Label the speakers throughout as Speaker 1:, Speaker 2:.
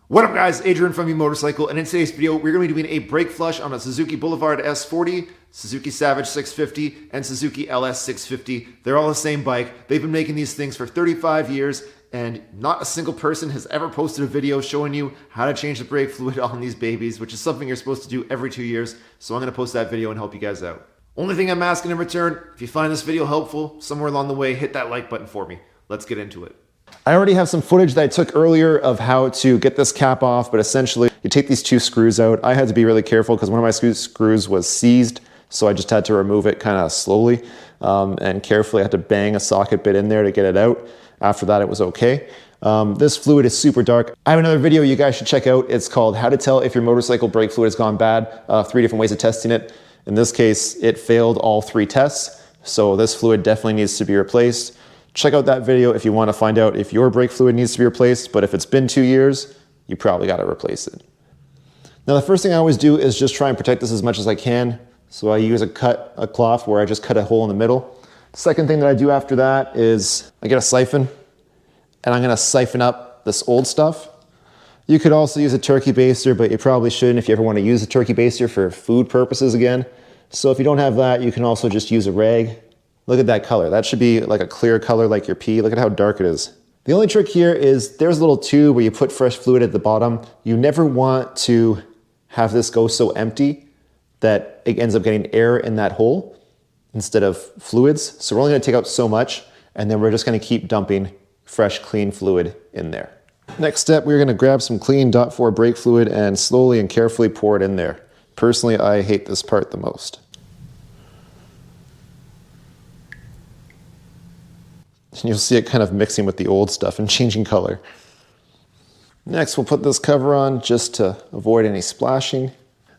Speaker 1: What up guys, Adrian from YouMotorcycle, and in today's video we're going to be doing a brake flush on a Suzuki Boulevard S40, Suzuki Savage 650, and Suzuki LS 650. They're all the same bike. They've been making these things for 35 years, and not a single person has ever posted a video showing you how to change the brake fluid on these babies, which is something you're supposed to do every 2 years, so I'm going to post that video and help you guys out. Only thing I'm asking in return, if you find this video helpful, somewhere along the way, hit that like button for me. Let's get into it. I already have some footage that I took earlier of how to get this cap off, but essentially you take these two screws out. I had to be really careful because one of my screws was seized, so I just had to remove it kind of slowly and carefully. I had to bang a socket bit in there to get it out. After that, it was okay. This fluid is super dark. I have another video you guys should check out. It's called How to Tell If Your Motorcycle Brake Fluid Has Gone Bad. 3 different ways of testing it. In this case, it failed all 3 tests, so this fluid definitely needs to be replaced. Check out that video if you want to find out if your brake fluid needs to be replaced, but if it's been 2 years, you probably got to replace it. Now the first thing I always do is just try and protect this as much as I can. So I use a cloth where I just cut a hole in the middle. Second thing that I do after that is I get a siphon and I'm going to siphon up this old stuff. You could also use a turkey baster, but you probably shouldn't if you ever want to use a turkey baster for food purposes again. So if you don't have that, you can also just use a rag. Look at that color. That should be like a clear color like your pee. Look at how dark it is. The only trick here is there's a little tube where you put fresh fluid at the bottom. You never want to have this go so empty that it ends up getting air in that hole instead of fluids. So we're only going to take out so much, and then we're just going to keep dumping fresh, clean fluid in there. Next step, we're going to grab some clean .4 brake fluid and slowly and carefully pour it in there. Personally, I hate this part the most. And you'll see it kind of mixing with the old stuff and changing color. Next, we'll put this cover on just to avoid any splashing.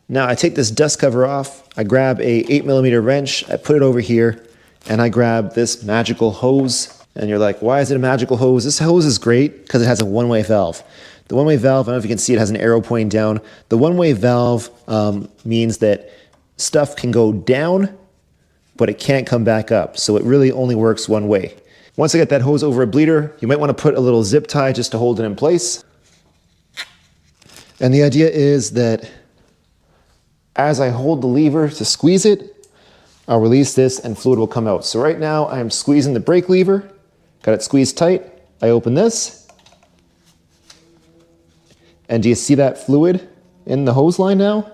Speaker 1: Now I take this dust cover off, I grab a 8mm wrench, I put it over here, and I grab this magical hose. And you're like, why is it a magical hose? This hose is great because it has a one-way valve. The one-way valve, I don't know if you can see it, has an arrow pointing down. The one-way valve means that stuff can go down, but it can't come back up. So it really only works one way. Once I get that hose over a bleeder, you might want to put a little zip tie just to hold it in place. And the idea is that as I hold the lever to squeeze it, I'll release this and fluid will come out. So right now I am squeezing the brake lever, got it squeezed tight. I open this. And do you see that fluid in the hose line now?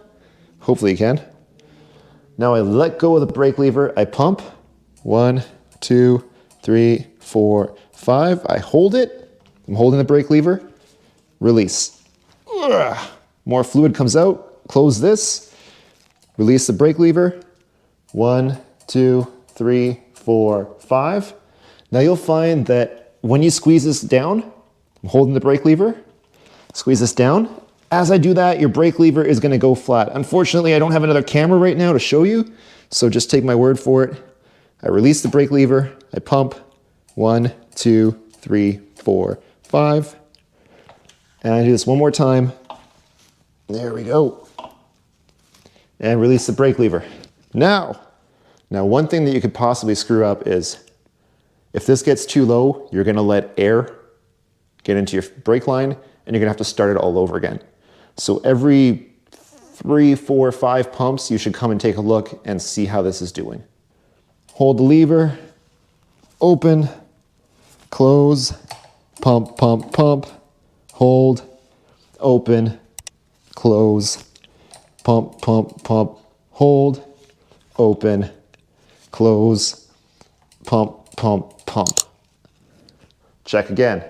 Speaker 1: Hopefully you can. Now I let go of the brake lever, I pump. 1, 2, 3, 4, 5. I hold it. I'm holding the brake lever. Release. Ugh. More fluid comes out. Close this. Release the brake lever. 1, 2, 3, 4, 5. Now you'll find that when you squeeze this down, I'm holding the brake lever. Squeeze this down. As I do that, your brake lever is going to go flat. Unfortunately, I don't have another camera right now to show you, so just take my word for it. I release the brake lever. I pump. 1, 2, 3, 4, 5. And I do this one more time. There we go. And release the brake lever. Now one thing that you could possibly screw up is if this gets too low, you're going to let air get into your brake line and you're going to have to start it all over again. So every 3, 4, 5 pumps, you should come and take a look and see how this is doing. Hold the lever, open, close, pump, pump, pump, hold, open, close, pump, pump, pump, hold, open, close, pump, pump, pump. Check again.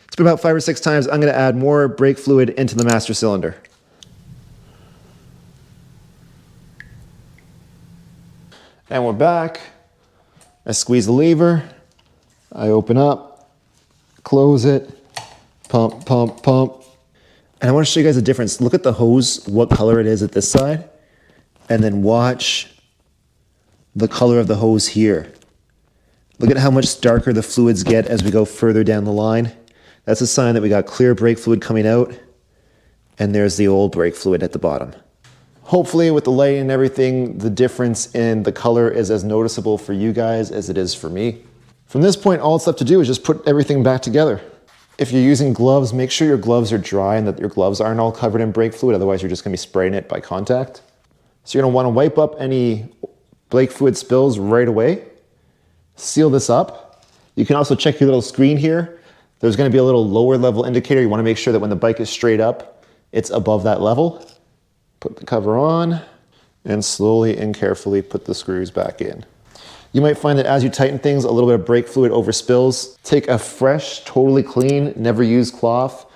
Speaker 1: It's been about 5 or 6 times. I'm going to add more brake fluid into the master cylinder. And we're back. I squeeze the lever, I open up, close it, pump, pump, pump. And I want to show you guys the difference. Look at the hose, what color it is at this side, and then watch the color of the hose here. Look at how much darker the fluids get as we go further down the line. That's a sign that we got clear brake fluid coming out, and there's the old brake fluid at the bottom. Hopefully with the lighting and everything, the difference in the color is as noticeable for you guys as it is for me. From this point, all it's left to do is just put everything back together. If you're using gloves, make sure your gloves are dry and that your gloves aren't all covered in brake fluid, otherwise you're just gonna be spraying it by contact. So you're gonna wanna wipe up any brake fluid spills right away. Seal this up. You can also check your little screen here. There's gonna be a little lower level indicator. You wanna make sure that when the bike is straight up, it's above that level. Put the cover on and slowly and carefully put the screws back in. You might find that as you tighten things, a little bit of brake fluid overspills. Take a fresh, totally clean, never used cloth,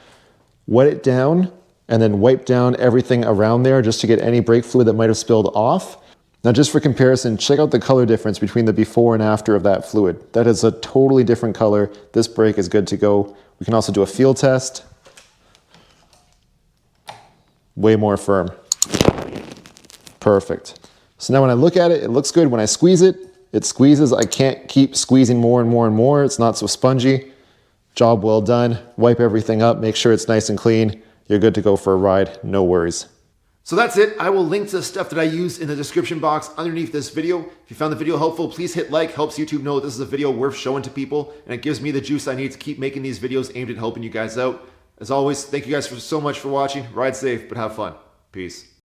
Speaker 1: wet it down, and then wipe down everything around there just to get any brake fluid that might have spilled off. Now, just for comparison, check out the color difference between the before and after of that fluid. That is a totally different color. This brake is good to go. We can also do a feel test. Way more firm. Perfect. So now when I look at it, it looks good. When I squeeze it, it squeezes. I can't keep squeezing more and more and more. It's not so spongy. Job well done. Wipe everything up. Make sure it's nice and clean. You're good to go for a ride. No worries. So that's it. I will link to the stuff that I use in the description box underneath this video. If you found the video helpful, please hit like. Helps YouTube know this is a video worth showing to people, and it gives me the juice I need to keep making these videos aimed at helping you guys out. As always, thank you guys so much for watching. Ride safe, but have fun. Peace.